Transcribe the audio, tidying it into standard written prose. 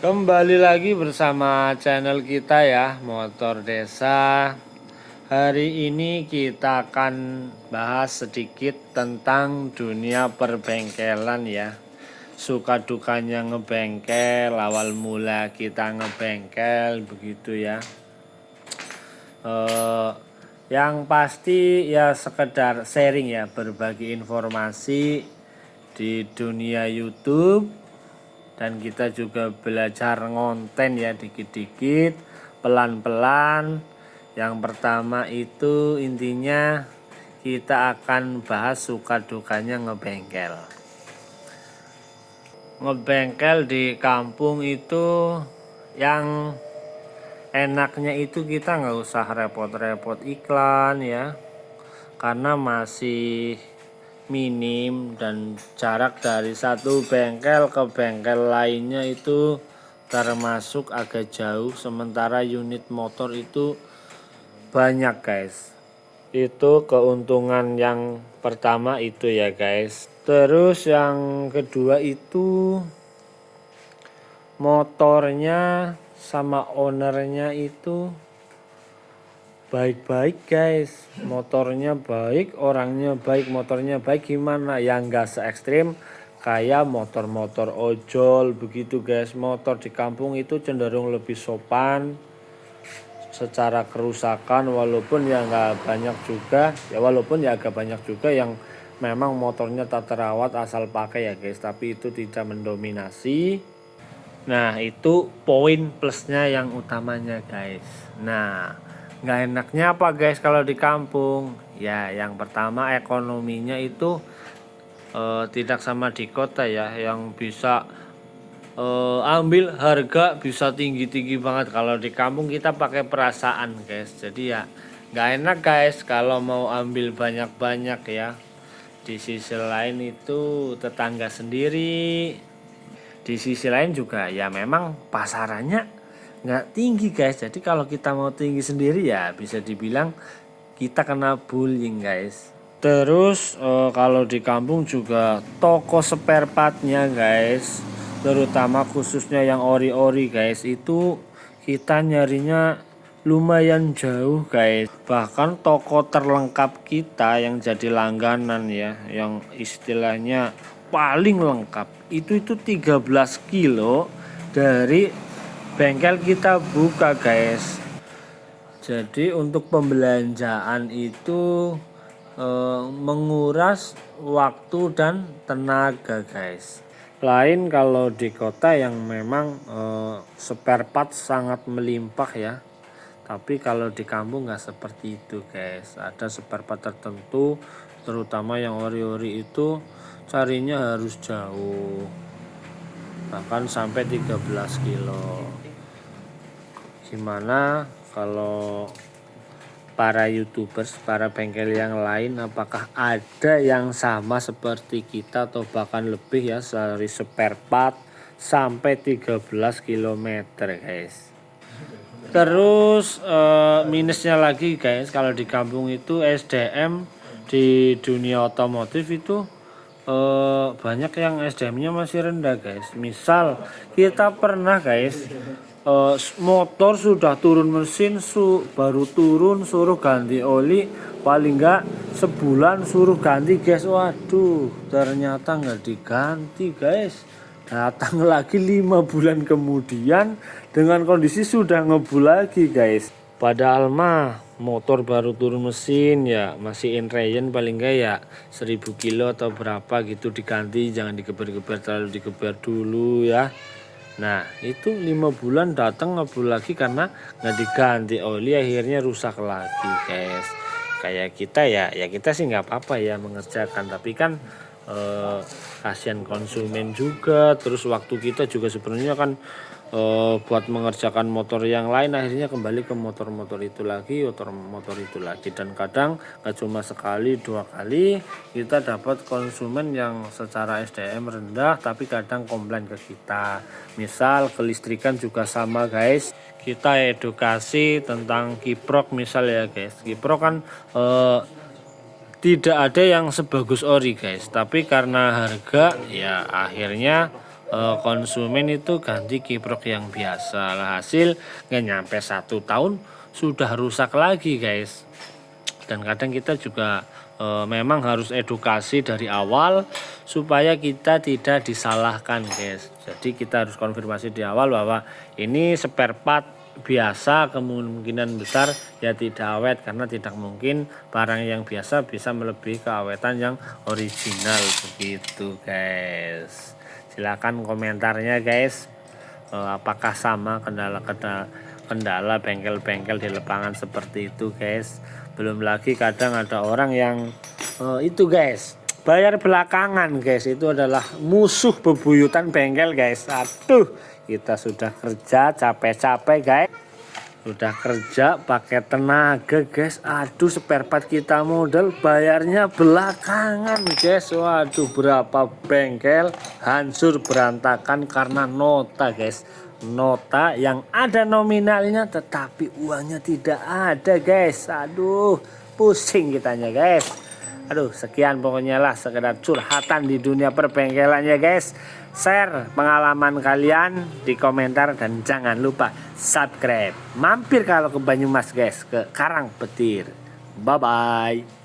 Kembali lagi bersama channel kita ya, Motor Desa. Hari ini kita akan bahas sedikit tentang dunia perbengkelan ya. Suka dukanya ngebengkel, awal mula kita ngebengkel begitu ya. Yang pasti ya sekedar sharing ya, berbagi informasi di dunia YouTube. Dan kita juga belajar ngonten ya dikit-dikit, pelan-pelan. Yang pertama itu intinya kita akan bahas suka dukanya ngebengkel. Ngebengkel di kampung itu yang enaknya itu kita nggak usah repot-repot iklan ya, karena masih minim dan jarak dari satu bengkel ke bengkel lainnya itu termasuk agak jauh, sementara unit motor itu banyak guys. Itu keuntungan yang pertama itu ya guys. Terus yang kedua itu motornya sama ownernya itu baik-baik guys, motornya baik, orangnya baik, motornya baik. Gimana yang enggak se ekstrim kayak motor-motor ojol begitu guys. Motor di kampung itu cenderung lebih sopan secara kerusakan, walaupun ya enggak banyak juga ya, walaupun ya agak banyak juga yang memang motornya tak terawat asal pakai ya guys, tapi itu tidak mendominasi. Nah itu poin plusnya yang utamanya guys. Nah nggak enaknya apa guys kalau di kampung ya, yang pertama ekonominya itu tidak sama di kota ya, yang bisa ambil harga bisa tinggi-tinggi banget. Kalau di kampung kita pakai perasaan guys, jadi ya nggak enak guys kalau mau ambil banyak-banyak ya. Di sisi lain itu tetangga sendiri, di sisi lain juga ya memang pasarannya nggak tinggi guys. Jadi kalau kita mau tinggi sendiri ya bisa dibilang kita kena bullying guys. Terus kalau di kampung juga toko spare partnya guys, terutama khususnya yang ori-ori guys, itu kita nyarinya lumayan jauh guys. Bahkan toko terlengkap kita yang jadi langganan ya, yang istilahnya paling lengkap itu 13 kilo dari bengkel kita buka guys. Jadi untuk pembelanjaan itu menguras waktu dan tenaga guys. Lain kalau di kota yang memang spare part sangat melimpah ya. Tapi kalau di kampung nggak seperti itu guys. Ada spare part tertentu, terutama yang ori-ori itu carinya harus jauh, bahkan sampai 13 kilo. Gimana kalau para youtubers, para bengkel yang lain, apakah ada yang sama seperti kita atau bahkan lebih ya, dari spare part sampai 13 km guys. Terus minusnya lagi guys, kalau di kampung itu SDM di dunia otomotif itu banyak yang SDM-nya masih rendah guys. Misal kita pernah guys, motor sudah turun mesin, baru turun suruh ganti oli, paling enggak sebulan suruh ganti guys. Waduh, ternyata nggak diganti guys. Datang lagi 5 bulan kemudian dengan kondisi sudah ngebul lagi guys. Padahal mah motor baru turun mesin ya, masih in range paling enggak ya 1000 kilo atau berapa gitu diganti, jangan digeber-geber, terlalu digeber dulu ya. Nah itu 5 bulan datang ngebul lagi karena nggak diganti oli, akhirnya rusak lagi guys. Kayak kita ya kita sih nggak apa-apa ya mengerjakan, tapi kan kasihan konsumen juga. Terus waktu kita juga sebenarnya kan buat mengerjakan motor yang lain, akhirnya kembali ke motor-motor itu lagi, motor itu lagi. Dan kadang gak cuma sekali 2 kali kita dapat konsumen yang secara SDM rendah tapi kadang komplain ke kita. Misal kelistrikan juga sama guys, kita edukasi tentang kiprok misal ya guys. Kiprok kan tidak ada yang sebagus ori guys, tapi karena harga ya akhirnya konsumen itu ganti kiprok yang biasa lah, hasil nggak nyampe 1 tahun sudah rusak lagi guys. Dan kadang kita juga memang harus edukasi dari awal supaya kita tidak disalahkan guys. Jadi kita harus konfirmasi di awal bahwa ini spare part biasa, kemungkinan besar ya tidak awet, karena tidak mungkin barang yang biasa bisa melebihi keawetan yang original begitu guys. Silakan komentarnya guys, apakah sama kendala bengkel-bengkel di lapangan seperti itu guys. Belum lagi kadang ada orang yang itu guys, bayar belakangan guys, itu adalah musuh bebuyutan bengkel guys. Aduh, kita sudah kerja capek-capek guys, sudah kerja pakai tenaga guys, aduh spare part kita modal bayarnya belakangan guys. Waduh, berapa bengkel hancur berantakan karena nota guys, nota yang ada nominalnya tetapi uangnya tidak ada guys. Aduh, pusing kitanya guys. Aduh, sekian pokoknya lah sekedar curhatan di dunia perbengkelannya guys. Share pengalaman kalian di komentar dan jangan lupa subscribe. Mampir kalau ke Banyumas guys, ke Karangpetir. Bye bye.